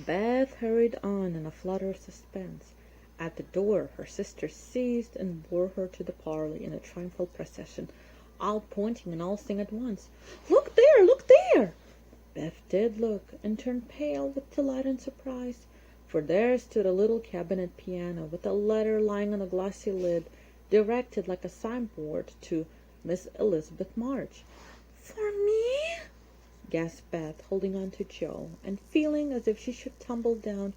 Beth hurried on in a flutter of suspense. At the door her sister seized and bore her to the parlor in a triumphal procession, all pointing and all saying at once, "Look there! Look there!" Beth did look, and turned pale with delight and surprise, for there stood a little cabinet piano with a letter lying on a glossy lid, directed like a signboard to Miss Elizabeth March. "For me?" gasped Beth, holding on to Joe, and feeling as if she should tumble down.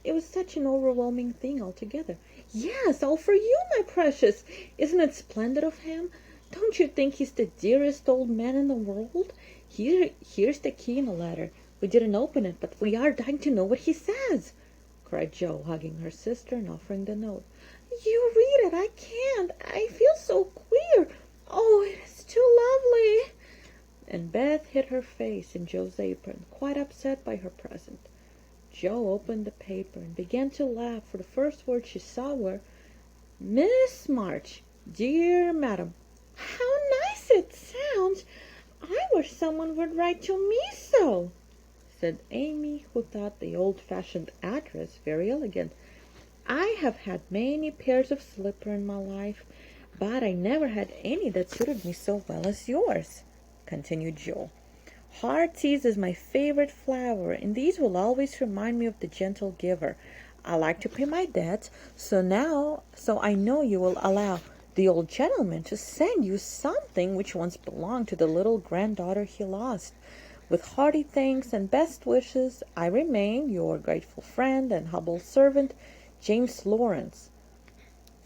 It was such an overwhelming thing altogether. "Yes, all for you, my precious. Isn't it splendid of him? Don't you think he's the dearest old man in the world? Here's the key in the letter. We didn't open it, but we are dying to know what he says," cried Joe, hugging her sister and offering the note. "You read it. I can't. I feel so queer. Oh, it is too lovely." And Beth hid her face in Joe's apron, quite upset by her present. Joe opened the paper and began to laugh, for the first words she saw were, "Miss March, dear madam." "How nice it sounds! I wish someone would write to me so," said Amy, who thought the old-fashioned address very elegant. "I have had many pairs of slippers in my life, but I never had any that suited me so well as yours," continued Joe. "Heartsease is my favorite flower, and these will always remind me of the gentle giver. I like to pay my debts, so I know you will allow the old gentleman to send you something which once belonged to the little granddaughter he lost. With hearty thanks and best wishes, I remain your grateful friend and humble servant, James Lawrence."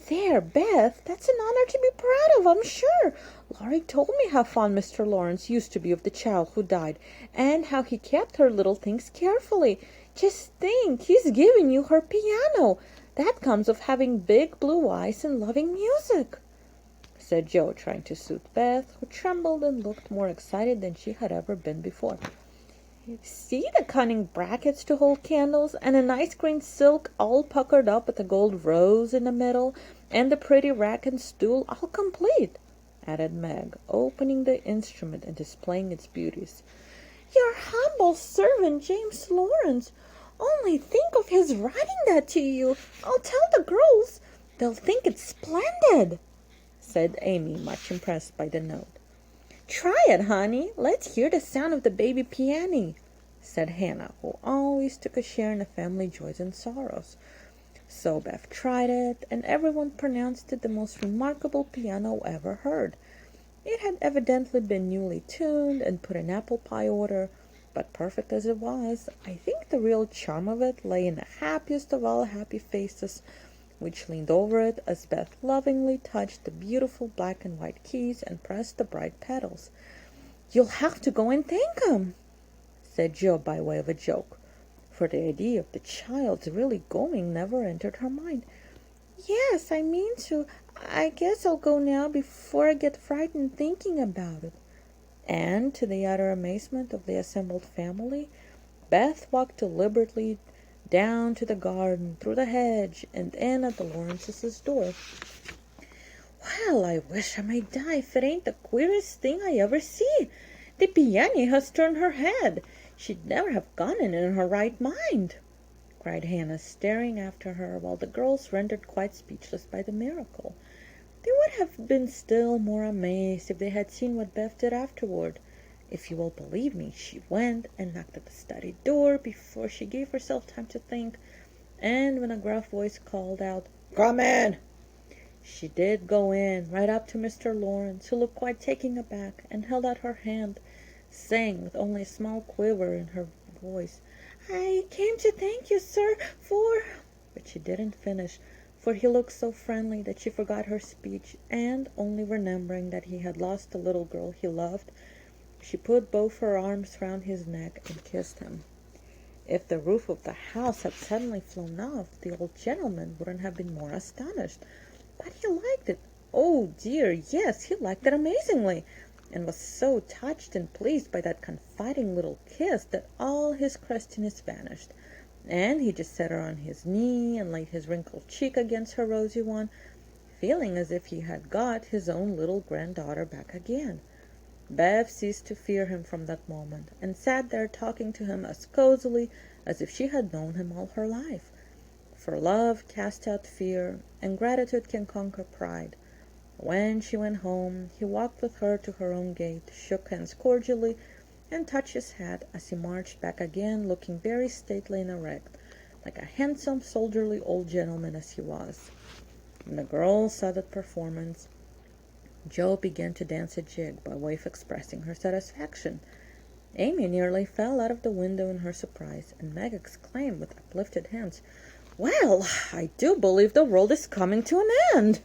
"There, Beth, that's an honor to be proud of, I'm sure. Laurie told me how fond Mr. Lawrence used to be of the child who died, and how he kept her little things carefully. Just think, he's giving you her piano. That comes of having big blue eyes and loving music," said Joe, trying to soothe Beth, who trembled and looked more excited than she had ever been before. "See the cunning brackets to hold candles, and a nice green silk all puckered up with a gold rose in the middle, and the pretty rack and stool all complete," added Meg, opening the instrument and displaying its beauties. "Your humble servant, James Lawrence. Only think of his writing that to you. I'll tell the girls. They'll think it's splendid," said Amy, much impressed by the note. "Try it, honey. Let's hear the sound of the baby piano," said Hannah, who always took a share in the family joys and sorrows. So Beth tried it, and everyone pronounced it the most remarkable piano ever heard. It had evidently been newly tuned and put in apple pie order, but perfect as it was, I think the real charm of it lay in the happiest of all happy faces, which leaned over it as Beth lovingly touched the beautiful black and white keys and pressed the bright pedals. "You'll have to go and thank him," said Joe by way of a joke, for the idea of the child's really going never entered her mind. "Yes, I mean to. I guess I'll go now before I get frightened thinking about it." And, to the utter amazement of the assembled family, Beth walked deliberately down to the garden, through the hedge, and in at the Lawrences' door. "Well, I wish I may die if it ain't the queerest thing I ever see. The piano has turned her head. She'd never have gotten it in her right mind," cried Hannah, staring after her, while the girls rendered quite speechless by the miracle. They would have been still more amazed if they had seen what Beth did afterward. If you will believe me, she went and knocked at the study door before she gave herself time to think, and when a gruff voice called out, "Come in," she did go in, right up to Mr. Lawrence, who looked quite taken aback, and held out her hand, saying with only a small quiver in her voice, "I came to thank you, sir, for—" But she didn't finish, for he looked so friendly that she forgot her speech, and, only remembering that he had lost the little girl he loved, she put both her arms round his neck and kissed him. If the roof of the house had suddenly flown off, the old gentleman wouldn't have been more astonished. But he liked it. Oh dear, yes, he liked it amazingly, and was so touched and pleased by that confiding little kiss that all his crustiness vanished, and he just set her on his knee and laid his wrinkled cheek against her rosy one, feeling as if he had got his own little granddaughter back again. Beth ceased to fear him from that moment, and sat there talking to him as cosily as if she had known him all her life. For love casts out fear, and gratitude can conquer pride. When she went home, he walked with her to her own gate, shook hands cordially, and touched his hat as he marched back again, looking very stately and erect, like a handsome, soldierly old gentleman as he was. When the girls saw that performance, Jo began to dance a jig by way of expressing her satisfaction. Amy nearly fell out of the window in her surprise, and Meg exclaimed with uplifted hands, "Well, I do believe the world is coming to an end!"